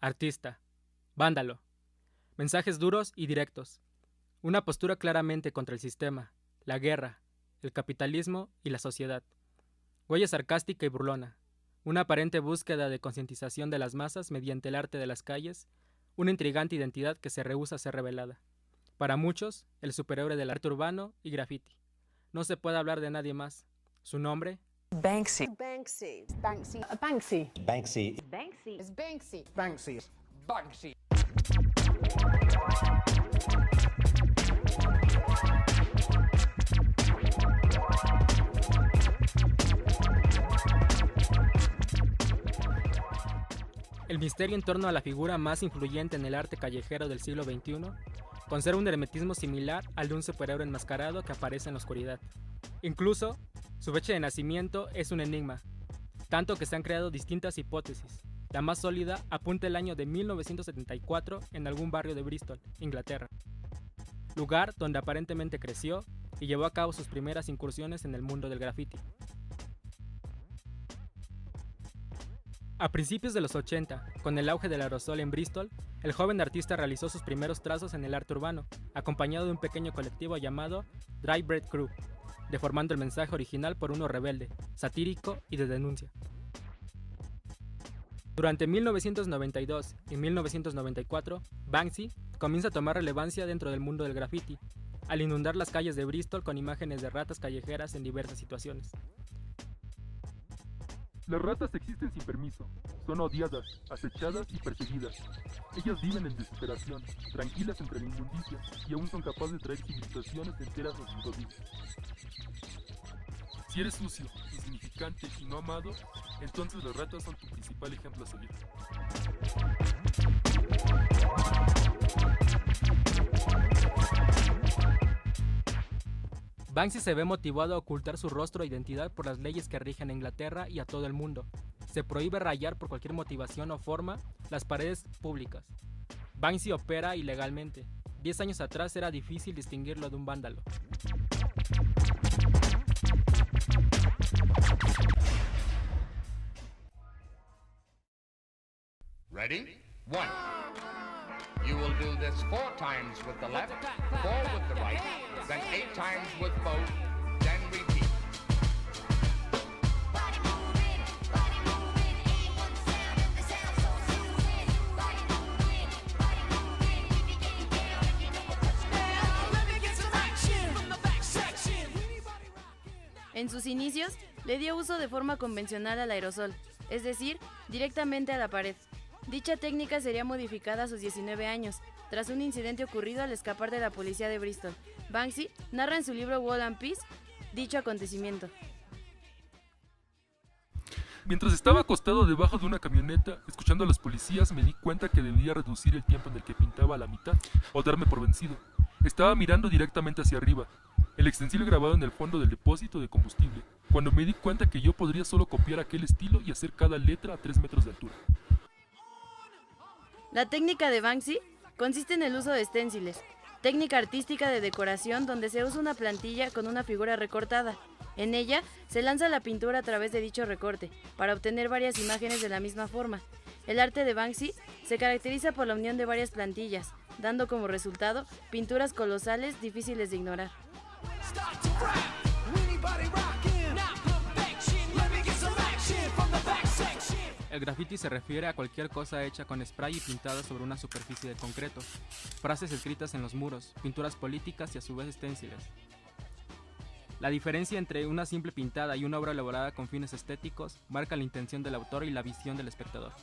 Artista. Vándalo. Mensajes duros y directos. Una postura claramente contra el sistema, la guerra, el capitalismo y la sociedad. Huella sarcástica y burlona. Una aparente búsqueda de concientización de las masas mediante el arte de las calles, una intrigante identidad que se rehúsa a ser revelada. Para muchos, el superhéroe del arte urbano y graffiti. No se puede hablar de nadie más. Su nombre... Banksy. Banksy. Banksy. Banksy. Banksy. Banksy. It's Banksy. Banksy. Banksy. El misterio en torno a la figura más influyente en el arte callejero del siglo XXI conserva un hermetismo similar al de un superhéroe enmascarado que aparece en la oscuridad. Incluso, su fecha de nacimiento es un enigma, tanto que se han creado distintas hipótesis. La más sólida apunta el año de 1974 en algún barrio de Bristol, Inglaterra, lugar donde aparentemente creció y llevó a cabo sus primeras incursiones en el mundo del graffiti. A principios de los 80, con el auge del aerosol en Bristol, el joven artista realizó sus primeros trazos en el arte urbano, acompañado de un pequeño colectivo llamado Dry Bread Crew, deformando el mensaje original por uno rebelde, satírico y de denuncia. Durante 1992 y 1994, Banksy comienza a tomar relevancia dentro del mundo del graffiti, al inundar las calles de Bristol con imágenes de ratas callejeras en diversas situaciones. Las ratas existen sin permiso, son odiadas, acechadas y perseguidas. Ellas viven en desesperación, tranquilas entre la inmundicia, y aún son capaces de traer civilizaciones enteras a sus rodillas. Si eres sucio, insignificante y no amado, entonces las ratas son tu principal ejemplo a seguir. Banksy se ve motivado a ocultar su rostro e identidad por las leyes que rigen a Inglaterra y a todo el mundo. Se prohíbe rayar por cualquier motivación o forma las paredes públicas. Banksy opera ilegalmente. 10 años atrás era difícil distinguirlo de un vándalo. Ready? 1. You will do this 4 times with the left, 4 with the right, then 8 times with both, then repeat. En sus inicios, le dio uso de forma convencional al aerosol, es decir, directamente a la pared. Dicha técnica sería modificada a sus 19 años, tras un incidente ocurrido al escapar de la policía de Bristol. Banksy narra en su libro Wall and Peace dicho acontecimiento. Mientras estaba acostado debajo de una camioneta, escuchando a los policías, me di cuenta que debía reducir el tiempo en el que pintaba a la mitad, o darme por vencido. Estaba mirando directamente hacia arriba, el extensible grabado en el fondo del depósito de combustible, cuando me di cuenta que yo podría solo copiar aquel estilo y hacer cada letra a 3 metros de altura. La técnica de Banksy consiste en el uso de esténciles, técnica artística de decoración donde se usa una plantilla con una figura recortada. En ella se lanza la pintura a través de dicho recorte, para obtener varias imágenes de la misma forma. El arte de Banksy se caracteriza por la unión de varias plantillas, dando como resultado pinturas colosales difíciles de ignorar. El graffiti se refiere a cualquier cosa hecha con spray y pintada sobre una superficie de concreto, frases escritas en los muros, pinturas políticas y a su vez esténciles. La diferencia entre una simple pintada y una obra elaborada con fines estéticos marca la intención del autor y la visión del espectador.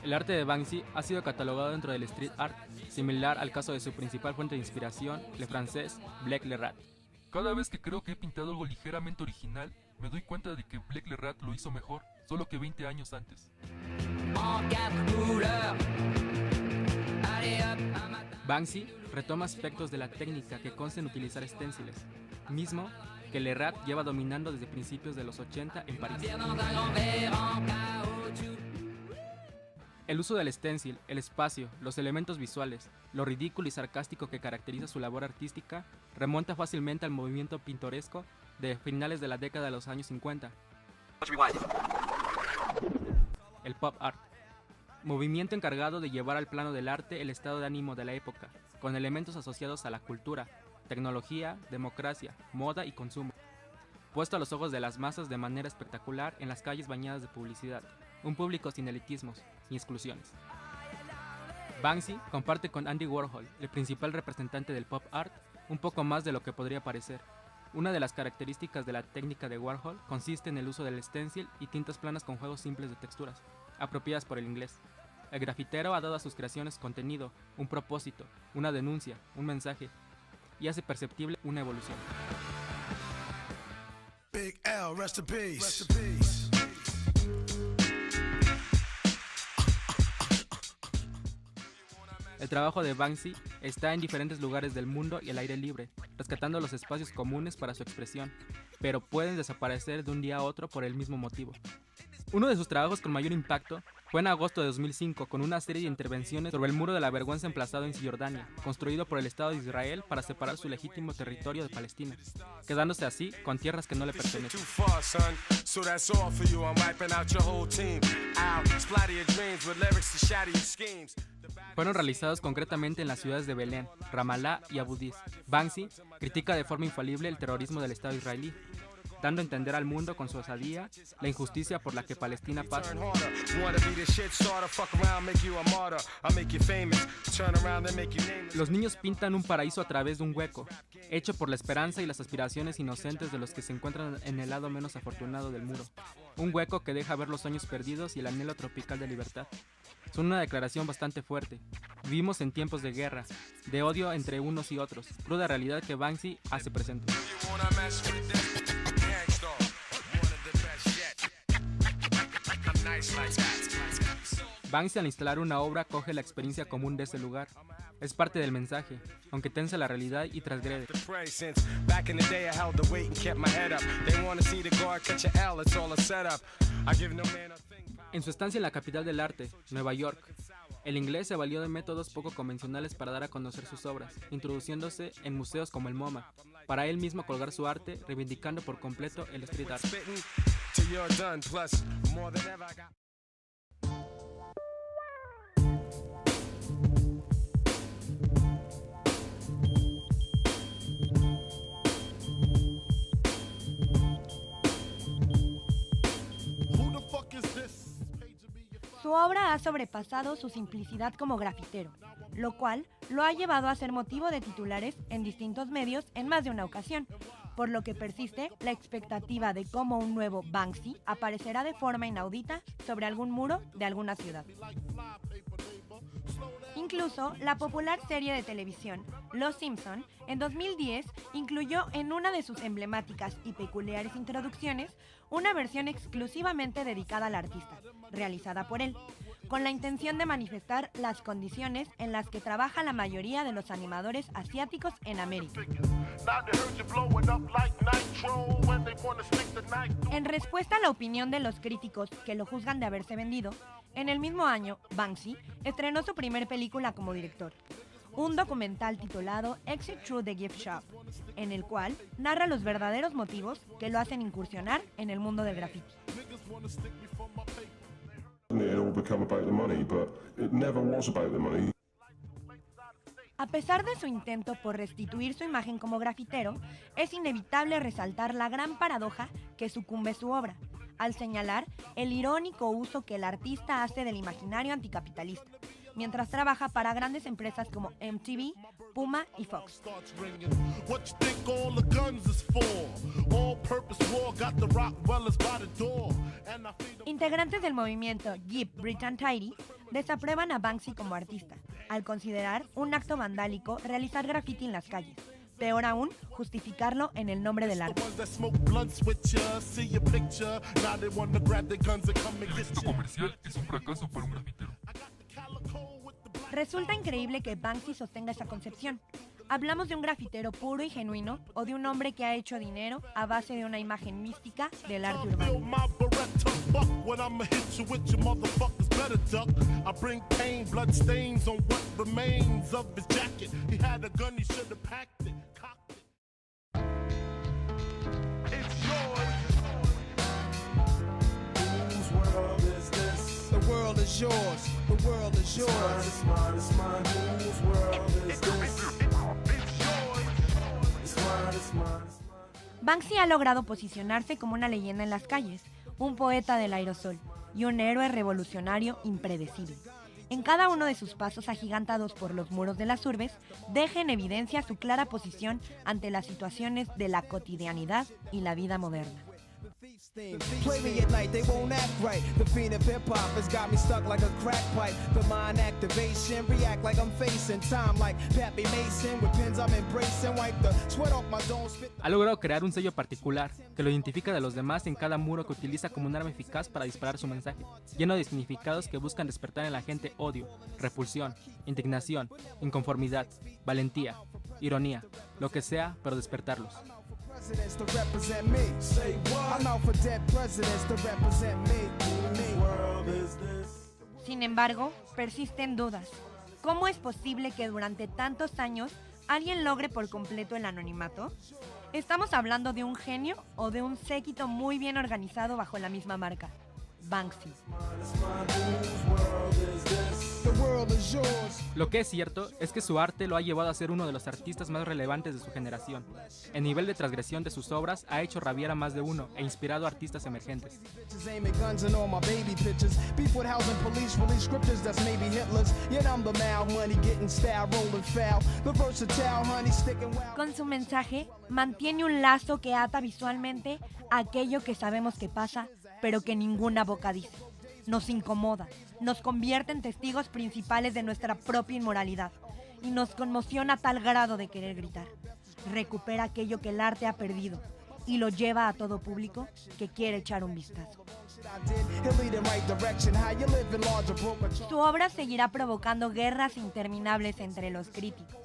El arte de Banksy ha sido catalogado dentro del street art, similar al caso de su principal fuente de inspiración, el francés Blake Le Rat. Cada vez que creo que he pintado algo ligeramente original, me doy cuenta de que Blake Le Rat lo hizo mejor, solo que 20 años antes. Banksy retoma aspectos de la técnica que consta en utilizar esténciles, mismo que Le Rat lleva dominando desde principios de los 80 en París. El uso del stencil, el espacio, los elementos visuales, lo ridículo y sarcástico que caracteriza su labor artística, remonta fácilmente al movimiento pintoresco de finales de la década de los años 50. El pop art, movimiento encargado de llevar al plano del arte el estado de ánimo de la época, con elementos asociados a la cultura, tecnología, democracia, moda y consumo, puesto a los ojos de las masas de manera espectacular en las calles bañadas de publicidad, un público sin elitismos ni exclusiones. Banksy comparte con Andy Warhol, el principal representante del pop art, un poco más de lo que podría parecer. Una de las características de la técnica de Warhol consiste en el uso del stencil y tintas planas con juegos simples de texturas, apropiadas por el inglés. El grafitero ha dado a sus creaciones contenido, un propósito, una denuncia, un mensaje, y hace perceptible una evolución. Big L, rest in peace. El trabajo de Banksy está en diferentes lugares del mundo y al aire libre, rescatando los espacios comunes para su expresión, pero pueden desaparecer de un día a otro por el mismo motivo. Uno de sus trabajos con mayor impacto fue en agosto de 2005 con una serie de intervenciones sobre el Muro de la Vergüenza emplazado en Cisjordania, construido por el Estado de Israel para separar su legítimo territorio de Palestina, quedándose así con tierras que no le pertenecen. Fueron realizados concretamente en las ciudades de Belén, Ramallah y Abu Dis. Banksy critica de forma infalible el terrorismo del Estado israelí, dando a entender al mundo con su osadía la injusticia por la que Palestina pasa. Los niños pintan un paraíso a través de un hueco, hecho por la esperanza y las aspiraciones inocentes de los que se encuentran en el lado menos afortunado del muro. Un hueco que deja ver los sueños perdidos y el anhelo tropical de libertad. Son una declaración bastante fuerte. Vivimos en tiempos de guerra, de odio entre unos y otros, cruda realidad que Banksy hace presente. Banksy al instalar una obra coge la experiencia común de ese lugar. Es parte del mensaje, aunque tensa la realidad y transgrede. En su estancia en la capital del arte, Nueva York, el inglés se valió de métodos poco convencionales para dar a conocer sus obras, introduciéndose en museos como el MoMA, para él mismo colgar su arte, reivindicando por completo el street art. Su obra ha sobrepasado su simplicidad como grafitero, lo cual lo ha llevado a ser motivo de titulares en distintos medios en más de una ocasión, por lo que persiste la expectativa de cómo un nuevo Banksy aparecerá de forma inaudita sobre algún muro de alguna ciudad. Incluso la popular serie de televisión Los Simpson en 2010 incluyó en una de sus emblemáticas y peculiares introducciones una versión exclusivamente dedicada al artista, realizada por él, con la intención de manifestar las condiciones en las que trabaja la mayoría de los animadores asiáticos en América. En respuesta a la opinión de los críticos que lo juzgan de haberse vendido, en el mismo año, Banksy estrenó su primer película como director, un documental titulado Exit Through the Gift Shop, en el cual narra los verdaderos motivos que lo hacen incursionar en el mundo del graffiti. A pesar de su intento por restituir su imagen como grafitero, es inevitable resaltar la gran paradoja que sucumbe su obra, al señalar el irónico uso que el artista hace del imaginario anticapitalista, mientras trabaja para grandes empresas como MTV, Puma y Fox. Integrantes del movimiento Keep Britain Tidy desaprueban a Banksy como artista, al considerar un acto vandálico realizar graffiti en las calles. Peor aún, justificarlo en el nombre del arte. El éxito comercial es un fracaso para un grafitero. Resulta increíble que Banksy sostenga esa concepción. ¿Hablamos de un grafitero puro y genuino o de un hombre que ha hecho dinero a base de una imagen mística del arte urbano? My Beretta buck when I'ma hit you with your motherfuckers better duck. I bring pain, blood stains on what remains of his jacket. He had a gun, he should have packed it, cocked it. It's yours. Whose world is this? The world is yours. The world is yours. It's mine, it's mine, it's mine. Whose world is this? It's mine, it's mine, it's mine. Banksy ha logrado posicionarse como una leyenda en las calles, un poeta del aerosol y un héroe revolucionario impredecible. En cada uno de sus pasos agigantados por los muros de las urbes, deja en evidencia su clara posición ante las situaciones de la cotidianidad y la vida moderna. Play me at night, they won't act right. The fiend of hip hop has got me stuck like a crack pipe. The mind activation, react like I'm facing time like Pappy Mason. With pins I'm embracing, wipe the sweat off my dome, spit. Ha logrado crear un sello particular que lo identifica de los demás en cada muro que utiliza como un arma eficaz para disparar su mensaje, lleno de significados que buscan despertar en la gente odio, repulsión, indignación, inconformidad, valentía, ironía, lo que sea, pero despertarlos. Presidents to represent me. Say what? I'm out for dead presidents to represent me. Whose world is this? Sin embargo, persisten dudas. ¿Cómo es posible que durante tantos años alguien logre por completo el anonimato? ¿Estamos hablando de un genio o de un séquito muy bien organizado bajo la misma marca? Banksy. It's mine, whose world is this? The world is yours. Lo que es cierto es que su arte lo ha llevado a ser uno de los artistas más relevantes de su generación. El nivel de transgresión de sus obras ha hecho rabiar a más de uno e inspirado a artistas emergentes. Bitches aiming guns and all my baby pictures. Beef with housing police, release scriptures that's maybe Hitler's. Yet I'm the mal money getting style, rolling foul. The versatile honey sticking wild. Con su mensaje, mantiene un lazo que ata visualmente aquello que sabemos que pasa, pero que ninguna boca dice. Nos incomoda, nos convierte en testigos principales de nuestra propia inmoralidad y nos conmociona a tal grado de querer gritar. Recupera aquello que el arte ha perdido y lo lleva a todo público que quiere echar un vistazo. I did, he'll lead in right direction. How you living larger, broker. Su obra seguirá provocando guerras interminables entre los críticos,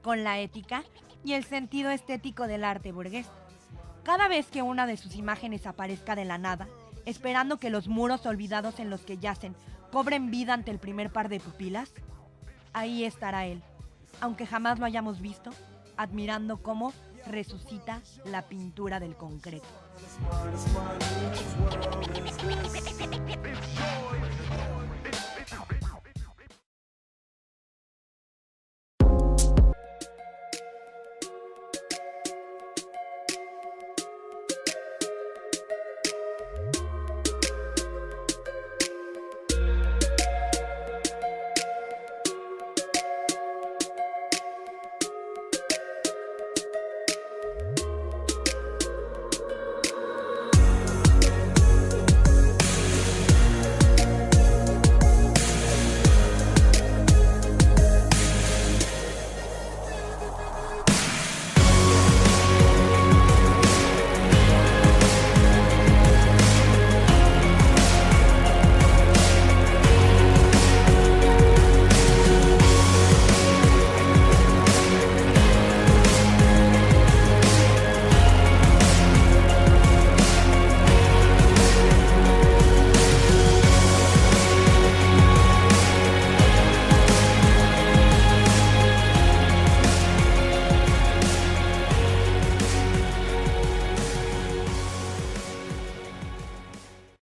con la ética y el sentido estético del arte burgués. Cada vez que una de sus imágenes aparezca de la nada, esperando que los muros olvidados en los que yacen cobren vida ante el primer par de pupilas, ahí estará él, aunque jamás lo hayamos visto, admirando cómo resucita la pintura del concreto. It's mine, whose world